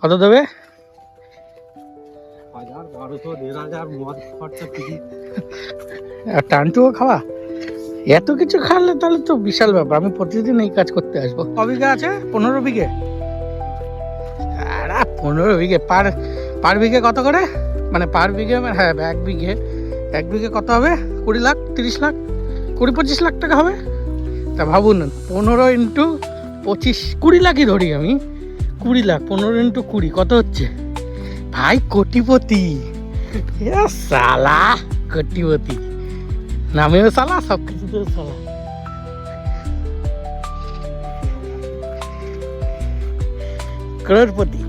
কত দেবে? 1000, 1200, 1500 মদ খরচা ফ্রি। আর টানটুও খাওয়া, এত কিছু খাওয়ালে তাহলে তো বিশাল ব্যাপার। আমি প্রতিদিন এই কাজ করতে আসবো। ক বিঘা আছে? 15 বিঘে। আর 15 বিঘে পার বিঘে কত করে? মানে পার বিঘে, হ্যাঁ এক বিঘে কত হবে? 20 লাখ, 30 লাখ, 20-25 লাখ টাকা হবে। তা ভাবুন, 15 ইন্টু 25, 20 লাখই ধরি আমি। 20 লাখ 15 ইন্টু 20 কত হচ্ছে ভাই? কোটিপতি। সালা কোটিপতি, নামেও সালা, সব কিছুতেও সালা। করোড়পতি।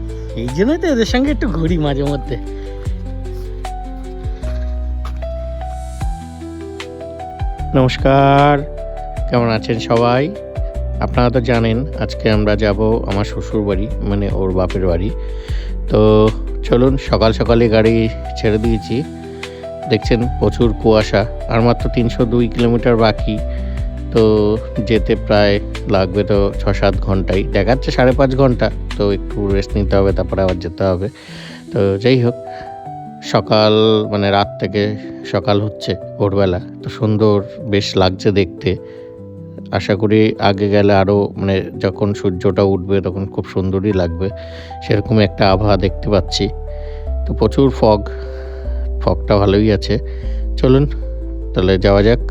এই জন্যই তো এদের সঙ্গে একটু ঘুরি মাঝে মধ্যে। নমস্কার, কেমন আছেন সবাই? আপনারা তো জানেন আজকে আমরা যাব আমার শ্বশুর বাড়ি, মানে ওর বাপের বাড়ি। তো চলুন, সকাল সকালে গাড়ি ছেড়ে দিয়েছি। দেখছেন প্রচুর কুয়াশা, আর মাত্র 302 কিলোমিটার বাকি। তো যেতে প্রায় লাগবে তো 6-7 ঘন্টাই, দেখাচ্ছে 5.5 ঘন্টা। তো একটু রেস্ট নিতে হবে, তারপরে আবার যেতে হবে। তো যাই হোক, সকাল মানে রাত থেকে সকাল হচ্ছে, ভোরবেলা। তো সুন্দর বেশ লাগছে দেখতে। আশা করি আগে গেলে আরও, মানে যখন সূর্যটা উঠবে তখন খুব সুন্দরই লাগবে, সেরকম একটা আবহাওয়া দেখতে পাচ্ছি। তো প্রচুর ফগটা ভালোই আছে। চলুন তাহলে যাওয়া যাক।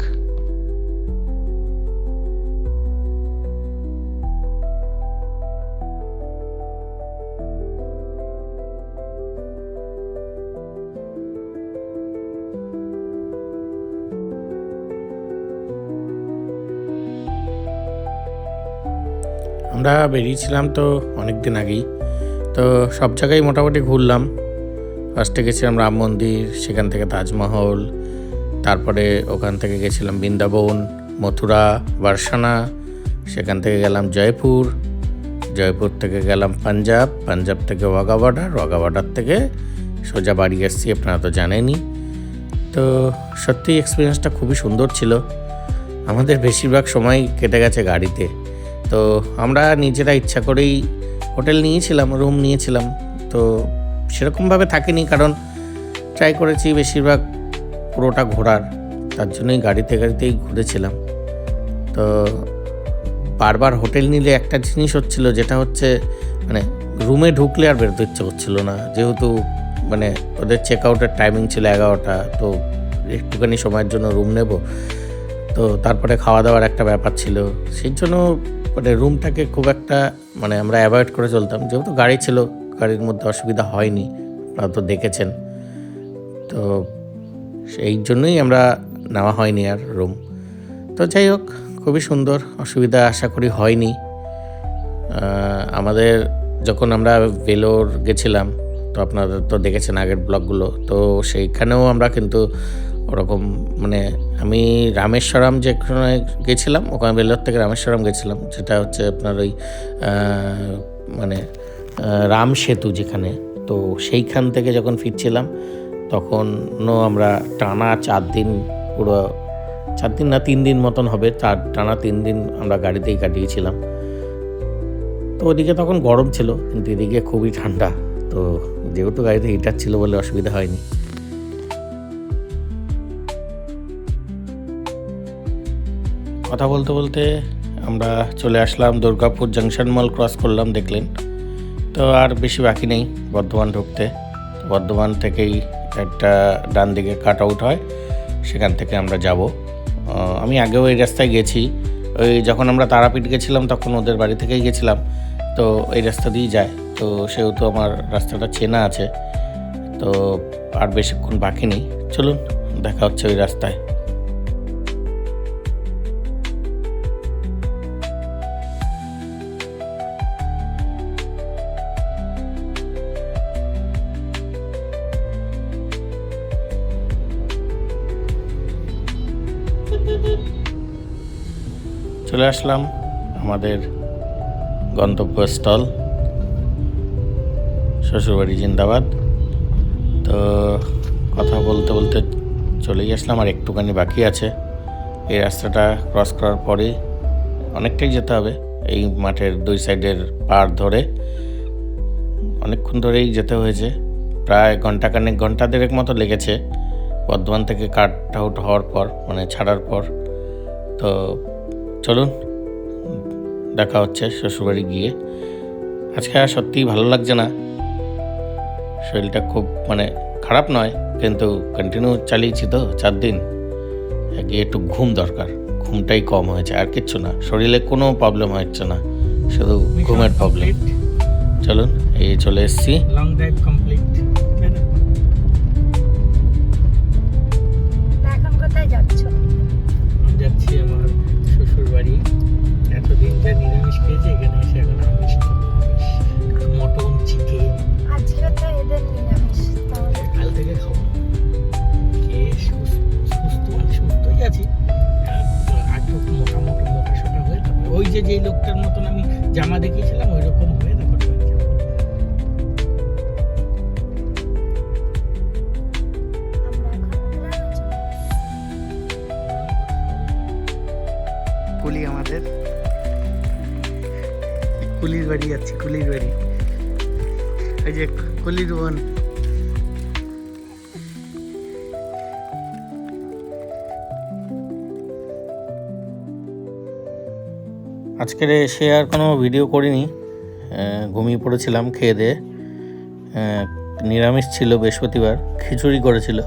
আমরা বেরিয়েছিলাম তো অনেক দিন আগেই। তো সব জায়গায় মোটামুটি ঘুরলাম। ফার্স্টে গেছিলাম রাম মন্দির, সেখান থেকে তাজমহল, তারপরে ওখান থেকে গেছিলাম বৃন্দাবন, মথুরা, বার্সানা, সেখান থেকে গেলাম জয়পুর, জয়পুর থেকে গেলাম পাঞ্জাব থেকে ওয়াঘা বর্ডার থেকে সোজা বাড়ি এসেছি, আপনারা তো জানেনই। তো সত্যি এক্সপিরিয়েন্সটা খুবই সুন্দর ছিল। আমাদের বেশিরভাগ সময় কেটে গেছে গাড়িতে। তো আমরা নিজেরা ইচ্ছা করেই হোটেল নিয়েছিলাম, রুম নিয়েছিলাম। তো সেরকমভাবে থাকিনি, কারণ ট্রাই করেছি বেশিরভাগ পুরোটা ঘোরার, তার জন্যই গাড়িতেই ঘুরেছিলাম। তো বারবার হোটেল নিলে একটা জিনিস হচ্ছিল, যেটা হচ্ছে মানে রুমে ঢুকলে আর বেরোতে ইচ্ছে করছিল না, যেহেতু মানে ওদের চেক আউটের টাইমিং ছিল 11টা। তো একটুখানি সময়ের জন্য রুম নেব, তো তারপরে খাওয়া দাওয়ার একটা ব্যাপার ছিল, সেই জন্য মানে রুমটাকে খুব একটা মানে আমরা অ্যাভয়েড করে চলতাম। যেহেতু গাড়ি ছিল, গাড়ির মধ্যে অসুবিধা হয়নি, আপনারা তো দেখেছেন। তো সেই জন্যই আমরা নেওয়া হয়নি আর রুম। তো যাই হোক, খুবই সুন্দর, অসুবিধা আশা করি হয়নি। আমাদের যখন আমরা ভেলোর গেছিলাম, তো আপনারা তো দেখেছেন আগের ব্লগগুলো, তো সেইখানেও আমরা কিন্তু ওরকম মানে আমি রামেশ্বরম যেখানে গেছিলাম, ওখানে ভেলোর থেকে রামেশ্বরম গেছিলাম, যেটা হচ্ছে আপনার ওই মানে রাম সেতু যেখানে। তো সেইখান থেকে যখন ফিরছিলাম তখনও আমরা টানা 4 দিন, পুরো 4 দিন না 3 দিন মতন হবে, টানা 3 দিন আমরা গাড়িতেই কাটিয়েছিলাম। তো ওদিকে তখন গরম ছিল, কিন্তু এদিকে খুবই ঠান্ডা। তো যেহেতু গাড়িতে হিটার ছিল বলে অসুবিধা হয়নি। কথা বলতে বলতে আমরা চলে আসলাম দুর্গাপুর জাংশন মল, ক্রস করলাম, দেখলেন। তো আর বেশি বাকি নেই বর্ধমান ঢুকতে। তো বর্ধমান থেকেই একটা ডান দিকে কাট আউট হয়, সেখান থেকে আমরা যাব। আমি আগেও এই রাস্তায় গেছি, ওই যখন আমরা তারাপীঠ গেছিলাম তখন ওদের বাড়ি থেকেই গেছিলাম। তো এই রাস্তা দিয়েই যায়, তো সেহেতু আমার রাস্তাটা চেনা আছে। তো আর বেশিক্ষণ বাকি নেই, চলুন দেখা হচ্ছে ওই রাস্তায়। চলে আসলাম আমাদের গন্তব্যস্থল, শ্বশুরবাড়ি জিন্দাবাদ। তো কথা বলতে বলতে চলেই আসলাম, আর একটুখানি বাকি আছে। এই রাস্তাটা ক্রস করার পরেই অনেকটাই যেতে হবে, এই মাঠের 2 সাইডের পাড় ধরে অনেকক্ষণ ধরেই যেতে হয়েছে, প্রায় ঘন্টা দেড়েক মতো লেগেছে বর্ধমান থেকে কাট আউট হওয়ার পর, মানে ছাড়ার পর। তো চলুন দেখা হচ্ছে শ্বশুরবাড়ি গিয়ে। আজকে আর সত্যিই ভালো লাগছে না, শরীরটা খুব মানে খারাপ নয়, কিন্তু কন্টিনিউ চালিয়েছি তো 4 দিন, গিয়ে একটু ঘুম দরকার। ঘুমটাই কম হয়েছে, আর কিচ্ছু না, শরীরে কোনো প্রবলেম হচ্ছে না, শুধু ঘুমের প্রবলেম। চলুন এই চলে এসেছি। Long drive complete. এখন কোথায় যাচ্ছ? যাচ্ছি আমার শ্বশুর বাড়ি। এতদিন যা নিরামিষ খেয়েছি, এখানে এসে এখন আমিষ খাবো। মটন, চিকেন আজকে তো এদের নিরামিষ, তাহলে কাল থেকে খাবো। খেয়ে সুস্থই আছি। আর একটু মোটা সোটা হয়ে তারপর ওই যে লোকটার মতন আমি জামা দেখিয়েছিলাম, ওই রকম হয়ে তারপর বাড়ি যাবো। আমরা এখন গ্রামে চলে কুলি আমাদের কুলির বাড়ি যাচ্ছি, কুলির বাড়ি। এই যে কুলির বোন। আজকের এসে আর কোনো ভিডিও করিনি, ঘুমিয়ে পড়েছিলাম খেয়ে দিয়ে। নিরামিষ ছিল, বৃহস্পতিবার খিচুড়ি করেছিল,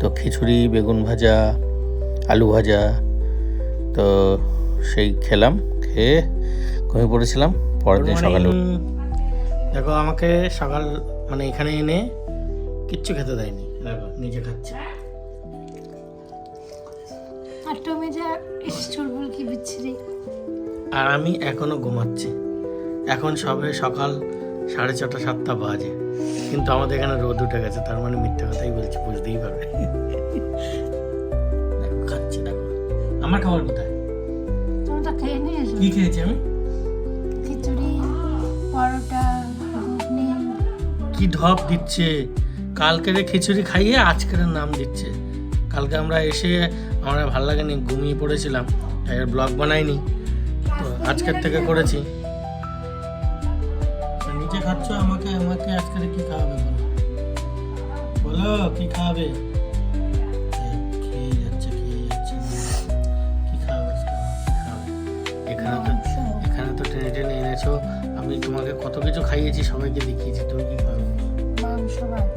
তো খিচুড়ি, বেগুন ভাজা, আলু ভাজা, তো সেই খেলাম, খেয়ে ঘুমিয়ে পড়েছিলাম। পরের দিন সকালে দেখো আমাকে সকাল মানে এখানে এনে কিচ্ছু খেতে দেয়নি, দেখো নিজে খাচ্ছে। আর তুমি যে চুলবুল কি বিচ্ছিরি। আর আমি এখনো ঘুমাচ্ছি। এখন সবে সকাল 6:30 7টা বাজে, কিন্তু আমাদের এখানে রোদ উঠে গেছে, তার মানে মিথ্যে কথাই বলছি, বুঝতেই পারবে। দেখো খাচ্ছে, দেখো আমার খাবার কোথায়, তুমি তো খেয়ে নিয়েছো। কি খেয়েছি আমি? খিচুড়ি, পরোটা, ঘুগনি। কি ঢপ দিচ্ছে, কালকের খিচুড়ি খাইয়ে আজকের নাম দিচ্ছে। কালকে আমরা এসে আমার ভালো লাগেনি, ঘুমিয়ে পড়েছিলাম, এর ব্লগ বানাইনি, তো আজকের থেকে করেছি। নিচে খাচ্ছ, আমাকে আজকে কি খাওয়াবে বলো, বলো কি খাওয়াবে? খেয়ে যাচ্ছে কি খাওয়াবে আজকে, কি খাওয়াবে? এখানে তো টেনে টেনে এনেছো, আমি তোমাকে কত কিছু খাইয়েছি, সবাইকে দেখিয়েছি, তুমি কি খাবে? মাংস ভাত,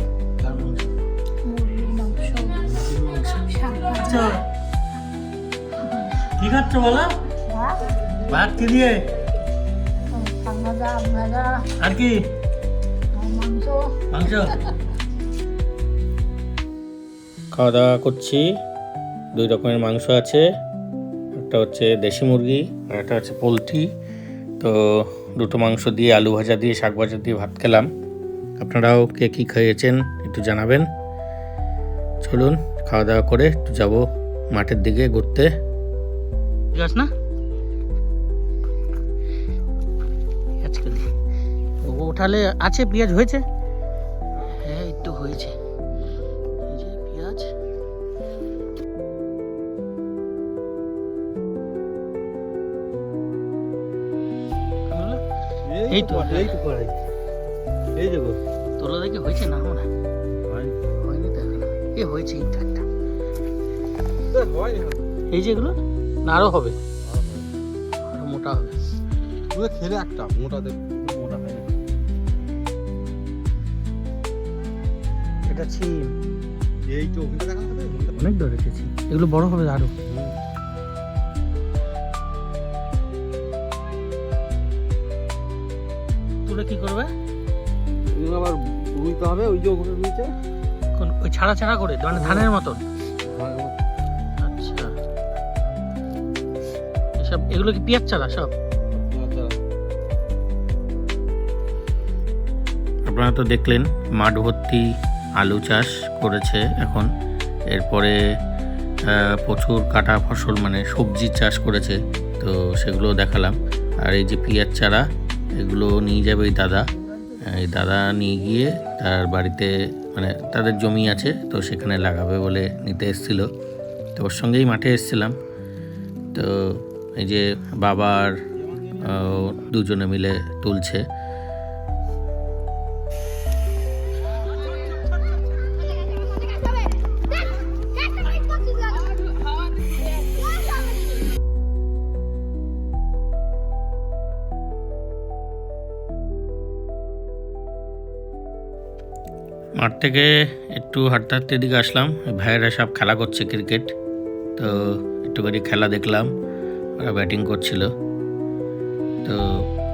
কার মাংস? মুরগির মাংস, মুরগির মাংস। শাক ভাজা। কি খাচ্ছ বলো? ভাত, ভাত কি দিয়ে? শাক ভাজা, আম ভাজা, আর কি? আর মাংস। মাংস। খাওয়া দাওয়া করছি, 2 রকমের মাংস আছে, একটা হচ্ছে দেশি মুরগি আর একটা হচ্ছে পোলট্রি। তো দুটো মাংস দিয়ে, আলু ভাজা দিয়ে, শাক ভাজা দিয়ে ভাত খেলাম। আপনারাও কে কী খেয়েছেন একটু জানাবেন। চলুন খাওয়া দাওয়া করে একটু যাবো মাঠের দিকে ঘুরতে। ঠিক আছে না? ওঠালে আছে, পেঁয়াজ হয়েছে, হ্যাঁ একটু হয়েছে, এই যে পেঁয়াজ। এই তো এই দেখো তোলা দেখে হয়েছে না, মনে হয়নি তো এখনো। এ হয়েছে একটা একটা, এই যে এগুলো না আরো হবে, আরো মোটা হবে। খেলে একটা মোটা মোটা হয় না। এটা ছিম, এই তো ওখানটা দেখা যাবে, অনেক ধরে রেখেছি, এগুলো বড় হবে আরো। তুলে কি করবে? এগুলো আবার রুইতে হবে, ওই যে ওখানে রুইতে ওই ছাড়া ছাড়া করে, মানে ধানের মতন। আচ্ছা, এসব এগুলো কি পেঁয়াজ চারা সব? আপনারা তো দেখলেন মাঠ ভর্তি আলু চাষ করেছে এখন। এরপরে প্রচুর কাটা ফসল, মানে সবজি চাষ করেছে, তো সেগুলো দেখালাম। আর এই যে পেঁয়াজ চারা, এগুলো নিয়ে যাবে এই দাদা নিয়ে গিয়ে তার বাড়িতে, মানে তাদের জমি আছে, তো সেখানে লাগাবে বলে নিতে এসেছিল। তো ওর সঙ্গেই মাঠে এসেছিলাম। তো এই যে বাবার দুজনে মিলে তুলছে। মাঠ থেকে একটু হাঁটতে হাঁটতে এদিকে আসলাম, ভাইয়েরা সব খেলা করছে ক্রিকেট, তো একটুখানি খেলা দেখলাম, ওরা ব্যাটিং করছিল, তো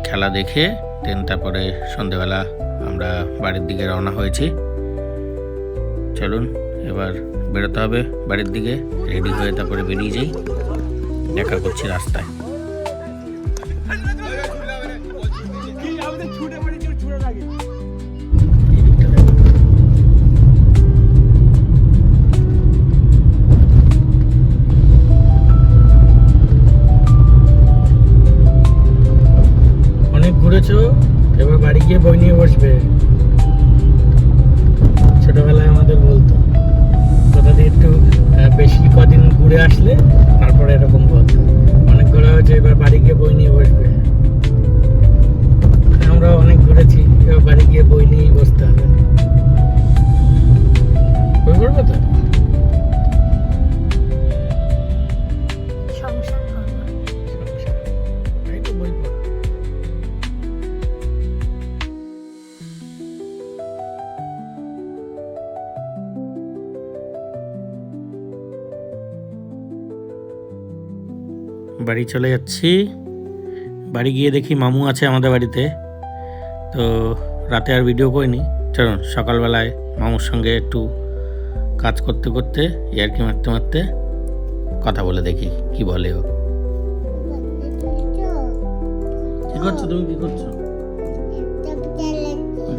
খেলা দেখে দেন তারপরে সন্ধেবেলা আমরা বাড়ির দিকে রওনা হয়েছি। চলুন এবার বেরোতে হবে বাড়ির দিকে, রেডি হয়ে তারপরে বেরিয়ে যাই, দেখা করছি রাস্তায়। অনেক ঘুরেছো, এবার বাড়ি গিয়ে বই নিয়ে বসবে। ছোটবেলায় আমাদের বলতো কোথা দিয়ে একটু বেশি কদিন ঘুরে আসলে তারপরে এরকম বলতো। অনেক ঘোরা হয়েছে, এবার বাড়ি গিয়ে বই নিয়ে বসবে। আমরা অনেক ঘুরেছি, এবার বাড়ি গিয়ে বই নিয়েই বসতে হবে। বই পড়বে তো? সংসার করবো। তাই তো বই পড়া। বাড়ি চলে যাচ্ছি। বাড়ি গিয়ে দেখি মামু আছে আমাদের বাড়িতে, তো রাতে আর ভিডিও করিনি। চলুন সকালবেলায় মামুর সঙ্গে একটু কাজ করতে করতে, ইয়ার্কি মারতে মারতে কথা বলে দেখি কি বলে ও। কি করছো তুমি, কি করছো?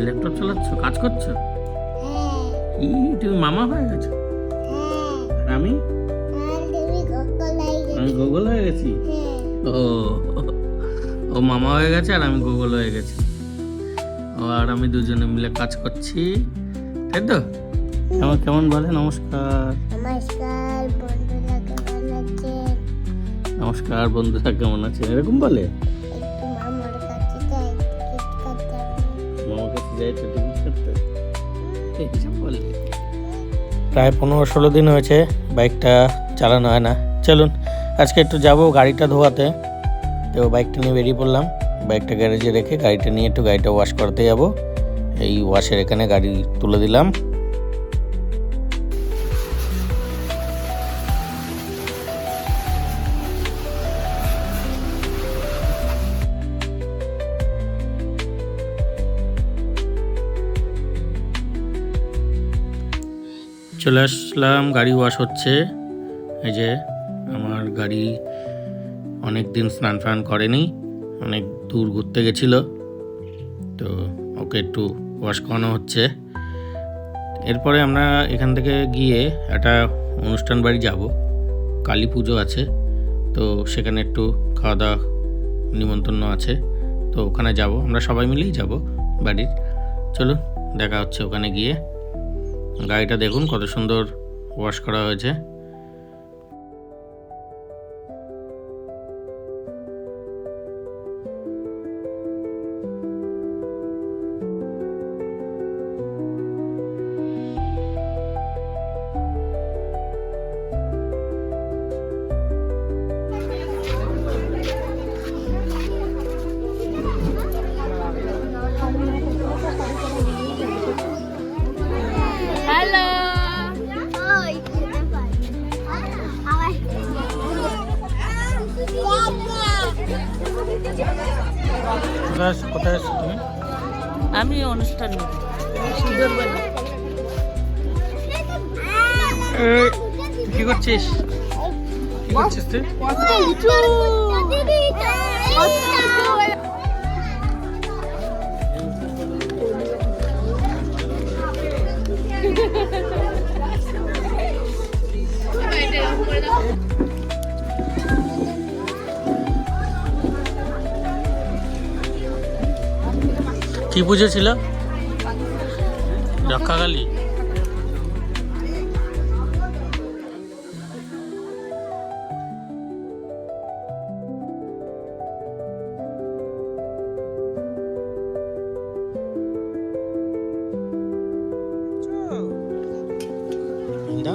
ল্যাপটপ চালাচ্ছ, কাজ করছো? তুমি মামা হয়ে গেছো? আর আমি গুগল হয়ে গেছি। ও ও মামা হয়ে গেছে আর আমি গুগল হয়ে গেছি। ও আর আমি দুজনে মিলে কাজ করছি, তাই তো? কেমন কেমন বলে? নমস্কার। নমস্কার বন্ধুরা, কেমন আছেন? নমস্কার বন্ধুরা, কেমন আছেন, এরকম বলে। একটু মামার কাছে যাই, টিকিট কাটতে হবে। মামার কাছে যাই তো টিকিট কাটতে, এইসব বলে। প্রায় 15-16 দিন হয়েছে বাইকটা চালানো হয় না। চলুন আজকে একটু যাব গাড়িটা ধোয়াতে, তো বাইকটা নিয়ে বেরিয়ে পড়লাম। বাইকটা গ্যারেজে রেখে গাড়িটা নিয়ে একটু গাড়িটা ওয়াশ করতে যাব। এই ওয়াশের এখানে গাড়ি তুলে দিলাম। চলে আসলাম, গাড়ি ওয়াশ হচ্ছে। এই যে আমার গাড়ি অনেক দিন স্নান ফান করেনি, অনেক দূর ঘুরতে গেছিলো, তো ওকে একটু ওয়াশ করানো হচ্ছে। এরপরে আমরা এখান থেকে গিয়ে একটা অনুষ্ঠান বাড়ি যাব, কালী পুজো আছে, তো সেখানে একটু খাওয়া দাওয়া নিমন্ত্রণ আছে, তো ওখানে যাব, আমরা সবাই মিলেই যাব বাড়ির। চলুন দেখা হচ্ছে ওখানে গিয়ে। গাড়িটা দেখুন কত সুন্দর ওয়াশ করা হয়েছে। হ্যালো। ওই কোথায় আছো তুমি? আমি অনুষ্ঠান সুন্দরবনে। কি করছিস, কি করছিস তুই? কি পুজো ছিল? রক্ষাকালী।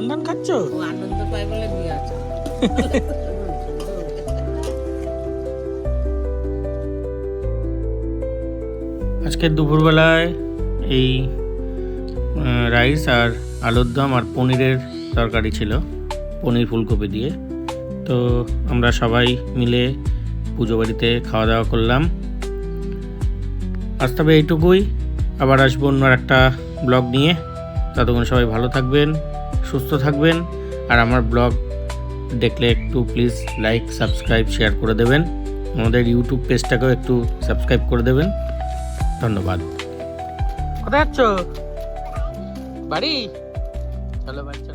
দান খাচ্ছ? ও আনন্দ পায় বলে নিয়ে আসে। আজকে দুপুরবেলায় এই রাইস আর আলুর দম আর পনিরের তরকারি ছিল, পনির ফুলকপি দিয়ে। তো আমরা সবাই মিলে পুজো বাড়িতে খাওয়া দাওয়া করলাম। আজ তবে এইটুকুই, আবার আসবো অন্য একটা ব্লগ নিয়ে। ততক্ষণ সবাই ভালো থাকবেন, সুস্থ থাকবেন, আর আমার ব্লগ দেখলে একটু প্লিজ লাইক, সাবস্ক্রাইব, শেয়ার করে দেবেন। আমাদের ইউটিউব পেজটাকেও একটু সাবস্ক্রাইব করে দেবেন। ধন্যবাদ। কোথায় যাচ্ছ? বাড়ি? চলো বাড়ি।